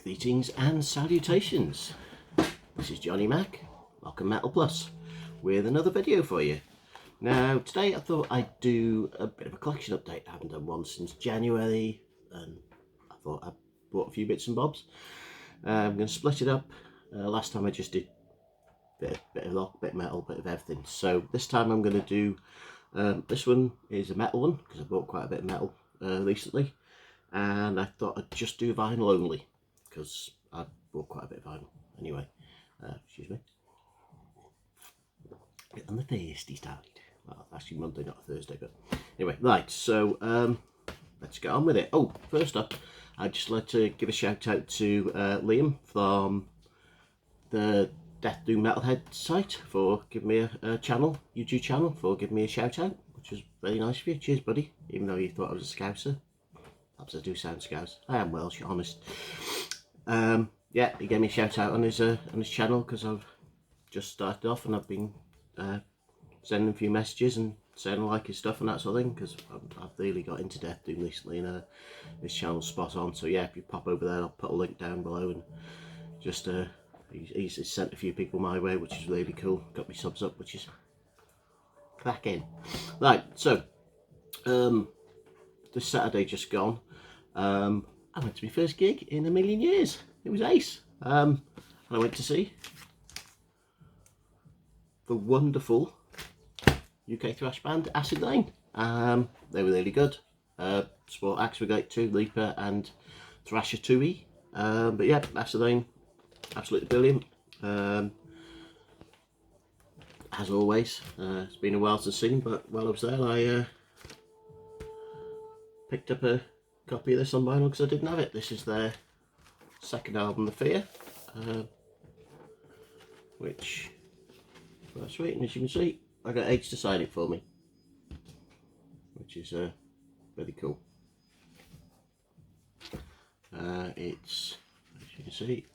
Greetings and salutations. This is Johnny Mac, welcome Metal Plus, with another video for you. Now today I thought I'd do a bit of a collection update. I haven't done one since January and I thought I'd bought a few bits and bobs. I'm going to split it up. Last time I just did a bit of rock, bit of metal, bit of everything. So this time I'm going to do, this one is a metal one because I bought quite a bit of metal recently. And I thought I'd just do vinyl only because I bought quite a bit of vinyl anyway. Excuse me. Bit on the thirsty side. Well, actually Monday, not Thursday, but anyway, right. So let's get on with it. Oh, first up, I'd just like to give a shout out to Liam from the Death Doom MetalHead site for giving me a channel, YouTube channel, for giving me a shout out, which was very nice of you. Cheers, buddy. Even though you thought I was a Scouser. Perhaps I do sound Scouse. I am Welsh, honest. Yeah, he gave me a shout out on his channel because I've just started off and I've been sending a few messages and saying I like his stuff and that sort of thing because I've really got into Death Doom recently and his channel's spot on. So yeah, if you pop over there, I'll put a link down below and just he's sent a few people my way, which is really cool. Got me subs up, which is cracking. Right, so this Saturday just gone, I went to my first gig in a million years. It was ace. And I went to see the wonderful UK thrash band Acid Rain. They were really good. Sport Aggregate 2, Leaper and Thrasher 2E. But yeah, Acid Rain, absolutely brilliant. As always, it's been a while since seen, but while I was there I picked up a copy of this on vinyl because I didn't have it. This is their second album, The Fear, which, well, sweet, and as you can see, I got H to sign it for me, which is really cool. It's, as you can see,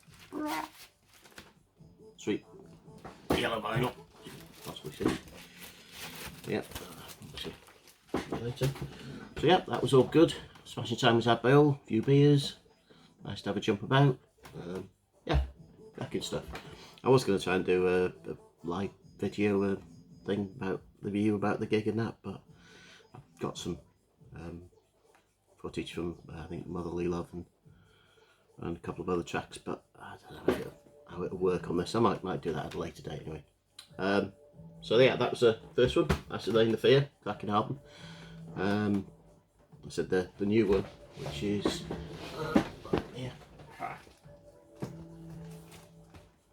sweet yellow vinyl, possibly see. Yep, later. So yeah, that was all good. Smashing time was had by all, a few beers, nice to have a jump about. Yeah, cracking stuff. I was going to try and do a live video thing about the review about the gig and that, but I've got some footage from I think Motherly Love and a couple of other tracks, but I don't know how it'll work on this. I might do that at a later date anyway. So yeah, that was the first one, Acid Rain, The Fear, cracking album. I said the new one, which is yeah,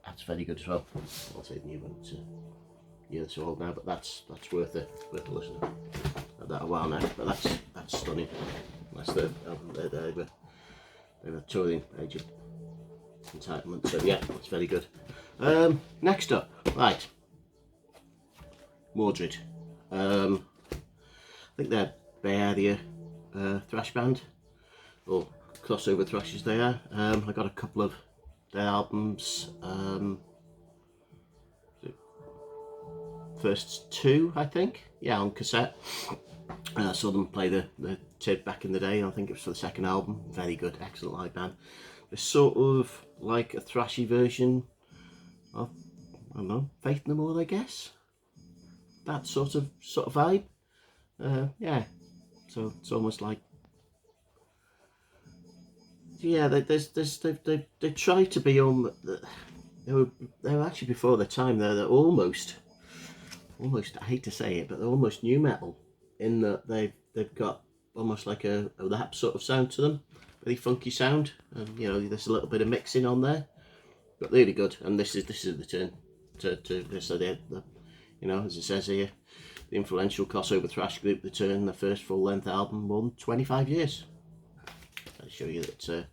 that's very good as well. I'll say the new one. It's year too old now, but that's worth a listen. Had that a while now, but that's stunning. That's the album they were touring Age of Entitlement. So yeah, that's very good. Next up, right, Mordred. I think they're Bay Area thrash band, or crossover thrashers they are. I got a couple of their albums, first two I think, yeah, on cassette. I saw them play the TID back in the day. I think it was for the second album. Very good, excellent live band. It's sort of like a thrashy version of, I don't know, Faith No More, I guess. That sort of vibe. Yeah. So it's almost like, yeah, they tried to be on. They were actually before their time. They're almost. I hate to say it, but they're almost new metal in that they've got almost like a rap sort of sound to them, very funky sound, and you know there's a little bit of mixing on there, but really good. And this is the turn to this. So you know, as it says here, the influential crossover thrash group The Turn, their first full-length album, won 25 years. I'll show you that. So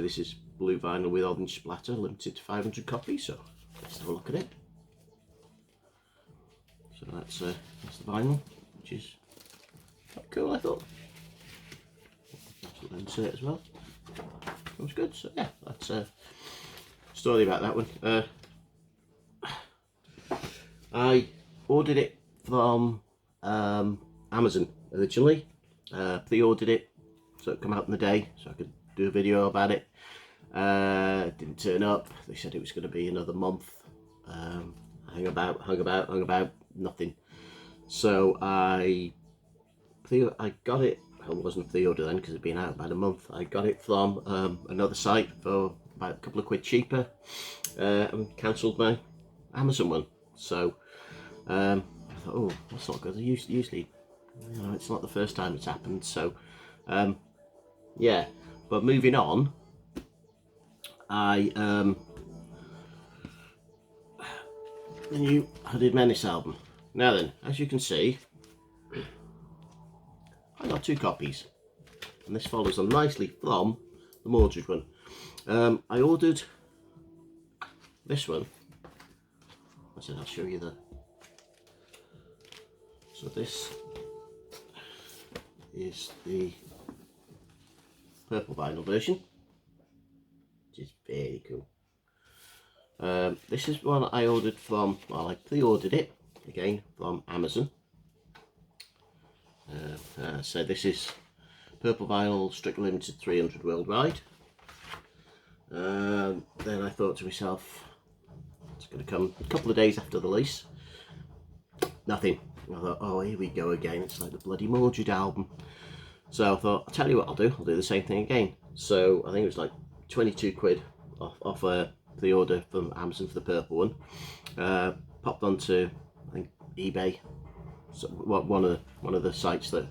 this is blue vinyl with orange splatter, limited to 500 copies. So let's have a look at it. So that's the vinyl, which is quite cool, I thought. That's a little insert as well. Looks good. So yeah, that's a story about that one. I ordered it from Amazon originally. Pre-ordered it so it come out in the day so I could do a video about it. Didn't turn up. They said it was going to be another month. Hung about, nothing. So I got it. Well, it wasn't pre-order then because it'd been out about a month. I got it from another site for about a couple of quid cheaper, and cancelled my Amazon one. So I thought, oh, that's not good. Usually, you know, it's not the first time it's happened. So yeah, but moving on, the new Hooded Menace album. Now then, as you can see, I got 2 copies, and this follows on nicely from the Mordred one. I ordered this one. I said I'll show you the. So this is the purple vinyl version, which is very cool. This is one I ordered from, well, I pre-ordered it again from Amazon. So this is purple vinyl, strictly limited, 300 worldwide. Then I thought to myself, it's going to come a couple of days after the release. Nothing. I thought, oh, here we go again. It's like the bloody Mordred album. So I thought, I'll tell you what I'll do the same thing again. So I think it was like 22 quid off the order from Amazon for the purple one. Popped onto, I think, eBay, so one of the sites that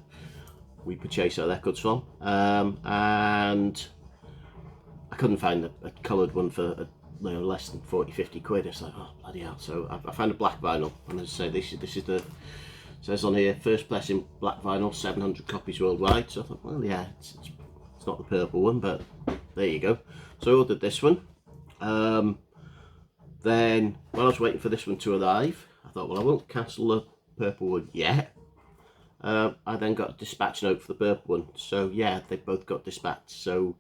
we purchase our records from, and I couldn't find a coloured one for less than 40-50 quid. It's like, oh bloody hell. So I found a black vinyl, and as I say, this is the, says on here, first pressing black vinyl, 700 copies worldwide. So I thought, well, yeah, it's not the purple one, but there you go. So I ordered this one. Then while I was waiting for this one to arrive, I thought, well, I won't cancel the purple one yet. I then got a dispatch note for the purple one. So yeah, they both got dispatched. So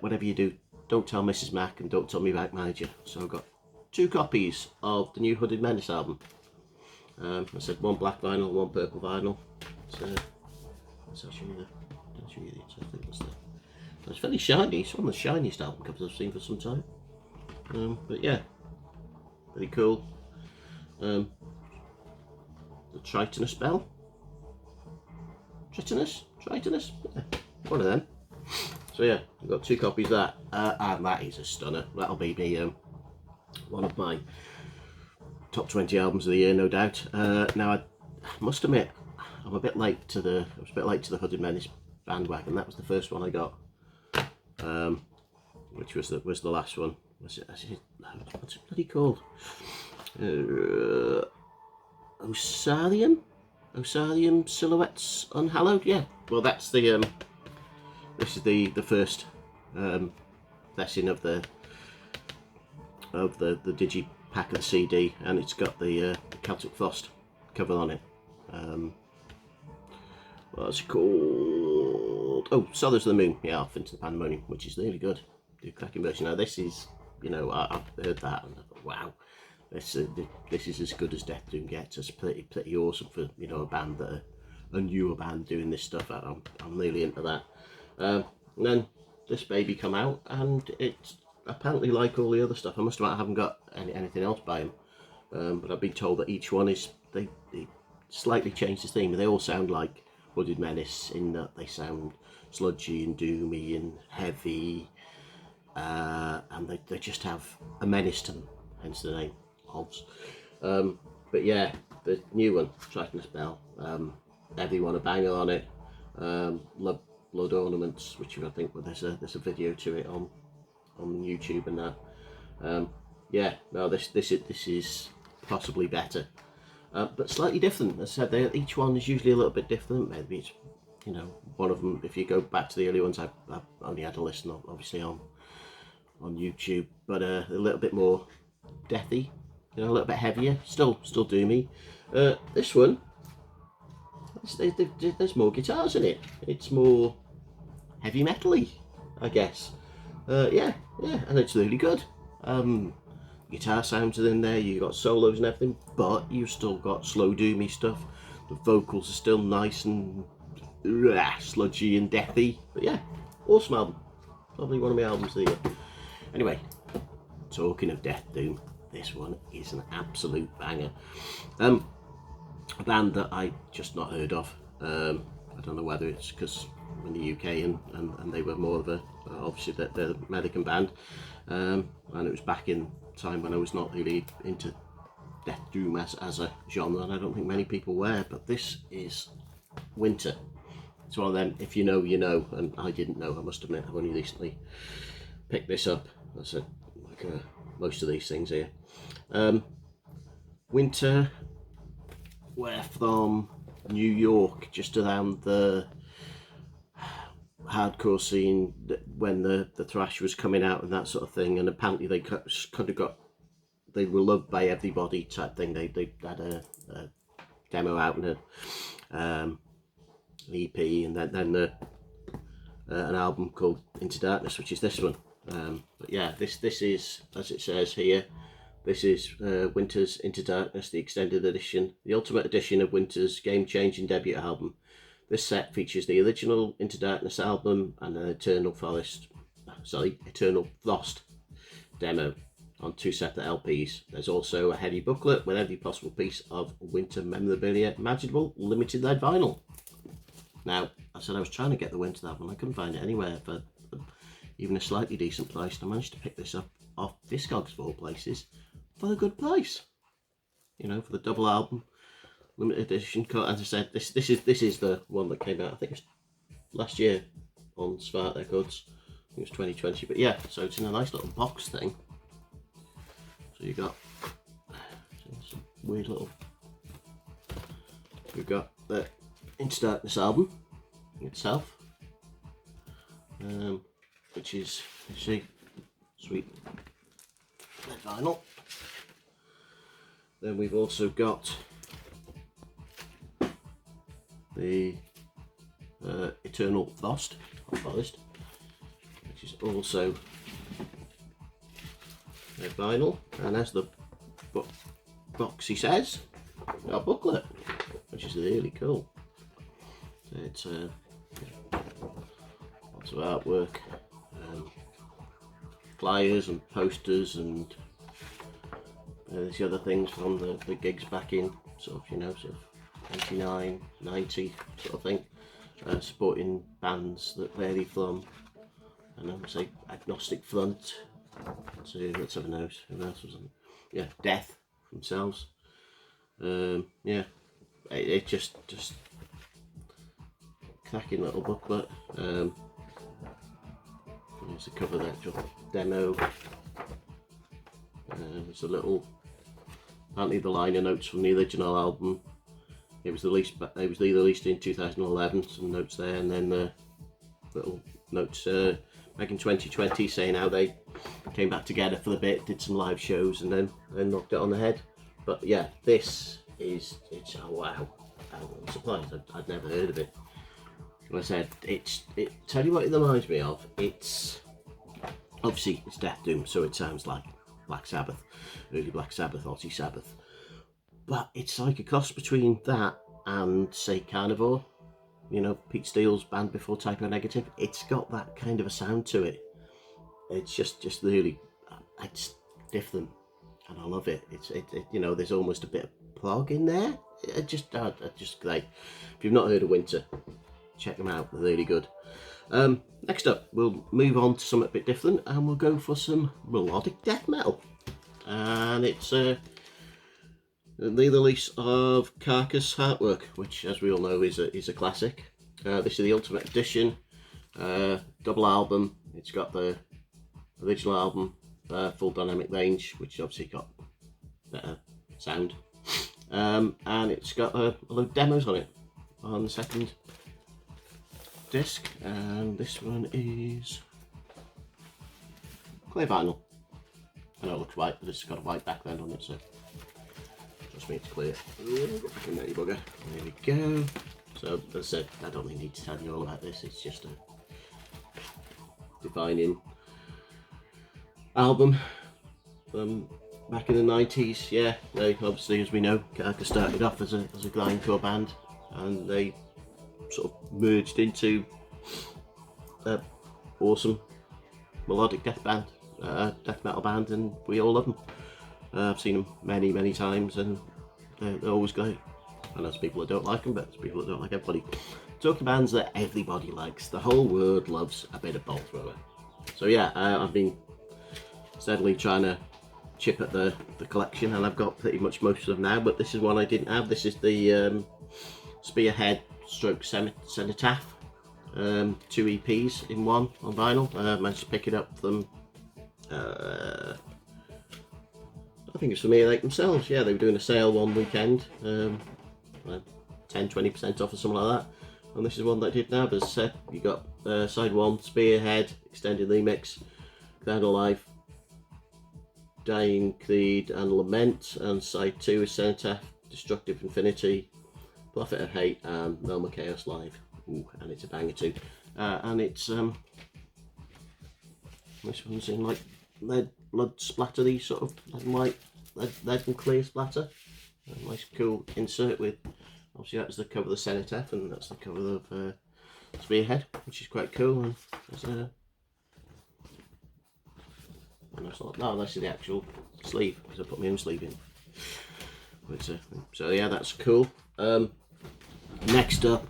whatever you do, don't tell Mrs. Mac and don't tell me back manager. So I've got 2 copies of the new Hooded Menace album. I said one black vinyl, one purple vinyl. So I'll show you the inside. I think that's it's fairly shiny. It's one of the shiniest album covers I've seen for some time. But yeah, pretty cool. The Tritonus bell. Tritonus, yeah, one of them. So yeah, I've got 2 copies of that, and that is a stunner. That'll be one of my top 20 albums of the year, no doubt. Now I must admit, I was a bit late to the Hooded Menace bandwagon. That was the first one I got, which was the last one. What's it bloody called? Osarium Silhouettes Unhallowed. Yeah, well, that's the this is the first pressing of the digi pack of the CD, and it's got the Celtic Frost cover on it. What's it called? Oh, Southers of the Moon. Yeah, off Into the Pandemonium, which is really good. The cracking version. Now this is, you know, I've heard that and I thought, wow, this is as good as Death Doom gets. It's pretty awesome for, you know, a band that a newer band doing this stuff. I'm really into that. And then this baby come out, and it's apparently like all the other stuff. I must admit I haven't got anything else by them, but I've been told that each one is they slightly change the theme. They all sound like Hooded Menace in that they sound sludgy and doomy and heavy, and they just have a menace to them, hence the name Hobbs. But yeah, the new one, Tritonus Bell, everyone a banger on it. Love Blood Ornaments, which I think there's a video to it on YouTube and that. Yeah, no, this is possibly better, but slightly different. As I said, each one is usually a little bit different. Maybe it's, you know, one of them. If you go back to the early ones, I've only had a listen, obviously on YouTube, but a little bit more deathy, you know, a little bit heavier. Still doomy. This one, there's more guitars in it. It's more heavy metal-y, I guess. Yeah, and it's really good. Guitar sounds are in there, you got solos and everything, but you've still got slow doomy stuff. The vocals are still nice and sludgy and deathy. But yeah, awesome album. Probably one of my albums of the year. Anyway, talking of Death Doom, this one is an absolute banger. A band that I just not heard of. I don't know whether it's because I'm in the UK and they were more of a, obviously they're an American band, and it was back in time when I was not really into Death Doom as a genre, and I don't think many people were, but this is Winter. It's one of them, if you know, you know, and I didn't know, I must admit. I've only recently picked this up. I said, like most of these things here. Winter, we're from New York, just around the hardcore scene when the thrash was coming out and that sort of thing, and apparently they kind of got, they were loved by everybody type thing. They had a demo out and an EP, and then an album called Into Darkness, which is this one. But yeah, this is, as it says here, this is Winter's Into Darkness, the extended edition, the ultimate edition of Winter's game-changing debut album. This set features the original Into Darkness album and an Eternal Frost demo on 2 separate LPs. There's also a heavy booklet with every possible piece of Winter memorabilia imaginable, limited red vinyl. Now, I said I was trying to get the Winter album, I couldn't find it anywhere for even a slightly decent price, and I managed to pick this up off Discogs of all places for a good price. You know, for the double album, limited edition cut. As I said, this is the one that came out, I think it was last year on Smart Records. I think it was 2020, but yeah, so it's in a nice little box thing. So you got some weird little. You've got the Into Darkness album itself, which is, you see, sweet red vinyl. Then we've also got the Eternal Frost, which is also red vinyl, and as the boxy says, a booklet, which is really cool. It's lots of artwork, flyers and posters, and there's the other things from the gigs back in sort of 89, 90 sort of thing, supporting bands that vary from, I don't know, say Agnostic Front to, let's have a nose, who else was on? Yeah, Death themselves. Yeah, it just cracking little booklet. There's the cover of the actual demo. There's a little, apparently the liner notes from the original album. It was released in 2011. Some notes there, and then little notes back in 2020 saying how they came back together for a bit, did some live shows, and then knocked it on the head. But yeah, it's oh wow, I'm surprised. I'd never heard of it. Like I said, tell you what it reminds me of. It's obviously it's Death Doom, so it sounds like Black Sabbath, early Black Sabbath, Ozzy Sabbath, but it's like a cross between that and, say, Carnivore, you know, Pete Steele's band before Typo Negative. It's got that kind of a sound to it. It's just really, it's different, and I love it. It you know, there's almost a bit of prog in there. It's just great. If you've not heard of Winter, check them out, they're really good. Next up, we'll move on to something a bit different, and we'll go for some melodic death metal. And it's the release of Carcass Artwork, which, as we all know, is a classic. This is the Ultimate Edition, double album. It's got the original album, full dynamic range, which obviously got better sound, and it's got a load of demos on it on the second disc, and this one is clear vinyl. I know it looks white, but it's got a white background on it, so trust me, it's clear. Go back in there, you bugger. There we go. So, as I said, I don't really need to tell you all about this. It's just a defining album from back in the 90s. Yeah, they obviously, as we know, Carcass started off as a grindcore band, and they sort of merged into an awesome melodic death band. death metal band, and we all love them. I've seen them many times, and they're always great. And there's people that don't like them, but there's people that don't like everybody. Talking bands that everybody likes. The whole world loves a bit of bolt thrower. So yeah, I've been steadily trying to chip at the collection, and I've got pretty much most of them now, but this is one I didn't have. This is the Spearhead stroke Cenotaph, 2 EPs in one on vinyl. I managed to pick it up from I think it's from Earache themselves. Yeah, they were doing a sale one weekend, 10-20% off or something like that, and this is one that I did now. But as I said, you got side 1 Spearhead extended remix, Ground Alive, Dying Creed and Lament, and side 2 is Cenotaph, Destructive Infinity, Prophet of Hate, and Realm of Chaos Live. Ooh, and it's a banger too. And it's this one's in like lead blood splattery sort of lead and clear splatter. A nice cool insert with, obviously that's the cover of the Cenotaph, and that's the cover of Spearhead, which is quite cool. And there's and that's not, no, this is the actual sleeve, because I put my own sleeve in. But, so yeah, that's cool. Next up,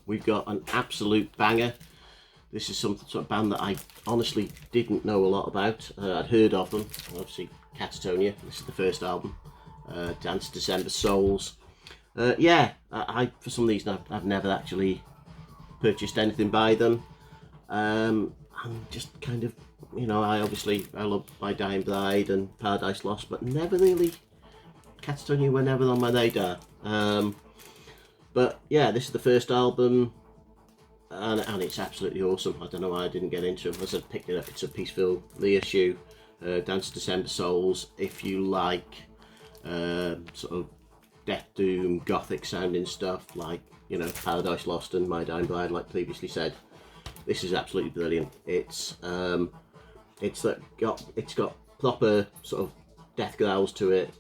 we've got an absolute banger. This is some sort of band that I honestly didn't know a lot about. I'd heard of them, obviously Catatonia. This is the first album, Dance December Souls. Yeah, I for some reason I've never actually purchased anything by them. I'm just kind of, you know, I love My Dying Bride and Paradise Lost, but never really, Catatonia were never on my radar. But yeah, this is the first album, and it's absolutely awesome. I don't know why I didn't get into it. As I picked it up, it's a Peaceful reissue, Dance December Souls. If you like sort of Death Doom, gothic sounding stuff, like, you know, Paradise Lost and My Dying Bride, like previously said, this is absolutely brilliant. It's got proper sort of death growls to it.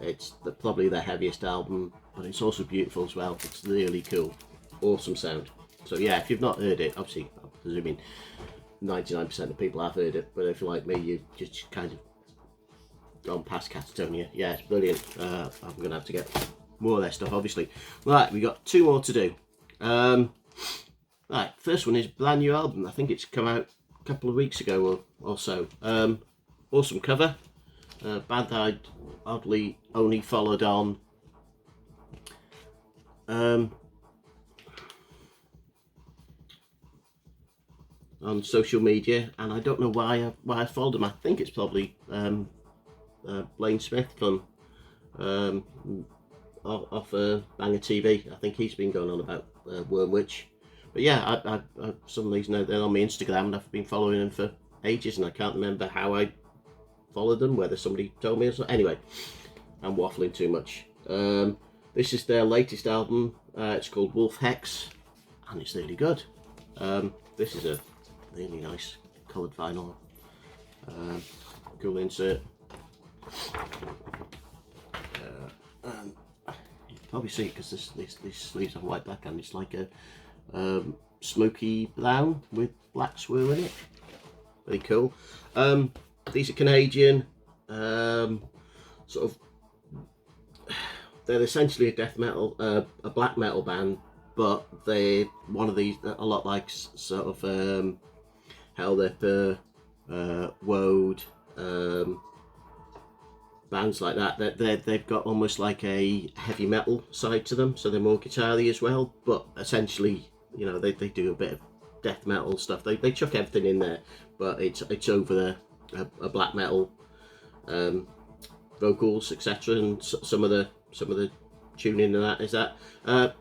It's probably their heaviest album, but it's also beautiful as well. It's really cool, awesome sound. So yeah, if you've not heard it, obviously I'm presuming 99% of people have heard it, but if you're like me, you've just kind of gone past Catatonia. Yeah, it's brilliant. I'm gonna have to get more of their stuff, obviously. Right, we got 2 more to do. Right, first one is a brand new album. I think it's come out a couple of weeks ago or so. Awesome cover. Band I'd oddly only followed on social media, and I don't know why I followed them. I think it's probably Blaine Smith from off Banger TV. I think he's been going on about Wormwitch. But yeah, I for some reason they're on my Instagram, and I've been following them for ages, and I can't remember how I followed them, whether somebody told me or something. Anyway, I'm waffling too much. This is their latest album. It's called Wolf Hex, and it's really good. This is a really nice coloured vinyl. Cool insert. And you can probably see it because these sleeves have white back, and it's like a smoky brown with black swirl in it. Very cool. These are Canadian, sort of, they're essentially a death metal, a black metal band, but they're one of these, a lot like sort of Hellripper, Woad, bands like that. They've got almost like a heavy metal side to them, so they're more guitar-y as well, but essentially, you know, they do a bit of death metal stuff. They chuck everything in there, but it's over a black metal vocals, etc., and some of the tuning and that is that.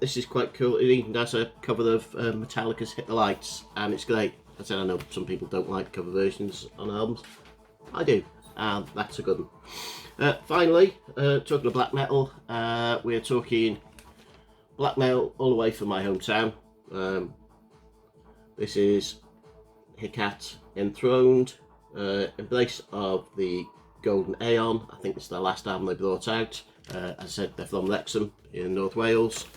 This is quite cool. It even has a cover of Metallica's Hit the Lights, and it's great. I said I know some people don't like cover versions on albums. I do, and that's a good one. Finally, talking of black metal, we're talking black metal all the way from my hometown. This is Hecate Enthroned, Embrace of the Golden Aeon. I think this is their last album they brought out. As I said, they're from Wrexham in North Wales.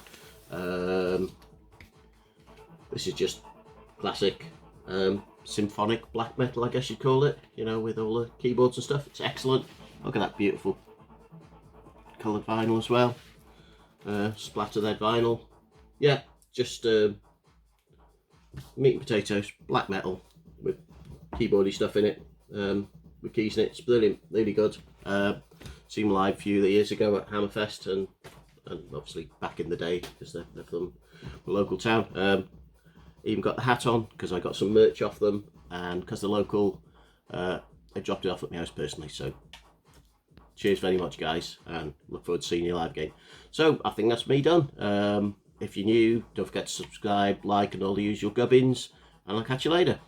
This is just classic. symphonic black metal, I guess you'd call it, you know, with all the keyboards and stuff. It's excellent. Look at that beautiful coloured vinyl as well. Splatter that vinyl. Yeah, just meat and potatoes, black metal with keyboardy stuff in it, with keys in it. It's brilliant, really good. Seen them live a few years ago at Hammerfest, and obviously back in the day, because they're from the local town. Even got the hat on because I got some merch off them, and because they're local, they dropped it off at my house personally. So cheers very much, guys, and look forward to seeing you live again. So I think that's me done. If you're new, don't forget to subscribe, like, and all the usual gubbins, and I'll catch you later.